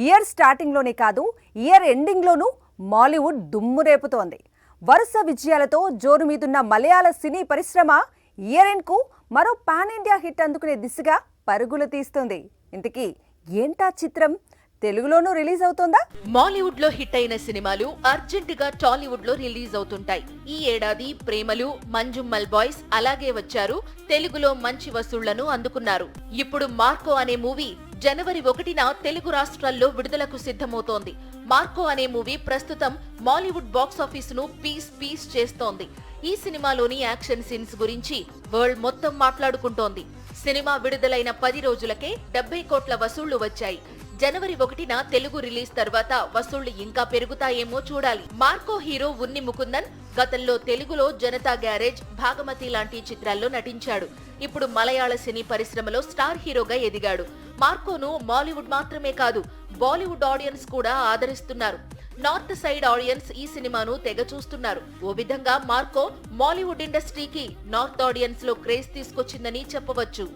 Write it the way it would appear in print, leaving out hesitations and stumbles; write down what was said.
Year స్టార్టింగ్లోనే కాదు, year ఎండింగ్లోనూ Mollywood దుమ్ము రేపుతోంది. వరుస విజయాలతో జోరు మీదున్న మలయాళ సినీ పరిశ్రమ ఇయర్ ఎండ్కు మరో పాన్ ఇండియా హిట్ అందుకునే దిశగా పరుగులు తీస్తుంది. ఇంతకీ ఏంటా చిత్రం? తెలుగులోనూ రిలీజ్ అవుతోందా? మాలీవుడ్ లో హిట్ అయిన సినిమాలు అర్జెంట్ గా టాలీవుడ్ లో రిలీజ్ అవుతుంటాయి. ఈ ఏడాది ప్రేమలు, మంజుమ్మల్ బాయ్స్ అలాగే వచ్చారు. తెలుగులో మంచి వసూళ్లను అందుకున్నారు. ఇప్పుడు మార్కో అనే మూవీ జనవరి 1న తెలుగు రాష్ట్రాల్లో విడుదలకు సిద్ధమవుతోంది. మార్కో అనే మూవీ ప్రస్తుతం మాలీవుడ్ బాక్సాఫీస్ ను పీస్ చేస్తోంది. ఈ సినిమాలోని యాక్షన్ సీన్స్ గురించి వరల్డ్ మొత్తం మాట్లాడుకుంటోంది. సినిమా విడుదలైన 10 రోజులకే 70 కోట్ల వసూళ్లు వచ్చాయి. జనవరి 1న తెలుగు రిలీజ్ తర్వాత వసూళ్లు ఇంకా పెరుగుతాయేమో చూడాలి. మార్కో హీరో ఉన్ని ముకుందన్ గతంలో తెలుగులో జనతా గ్యారేజ్, భాగమతి లాంటి చిత్రాల్లో నటించాడు. ఇప్పుడు మలయాళ సినీ పరిశ్రమలో స్టార్ హీరోగా ఎదిగాడు. మార్కోను మాలీవుడ్ మాత్రమే కాదు, బాలీవుడ్ ఆడియన్స్ కూడా ఆదరిస్తున్నారు. నార్త్ సైడ్ ఆడియన్స్ ఈ సినిమాను తెగ చూస్తున్నారు. ఓ విధంగా మార్కో మాలీవుడ్ ఇండస్ట్రీకి నార్త్ ఆడియన్స్ లో క్రేజ్ తీసుకొచ్చిందని చెప్పవచ్చు.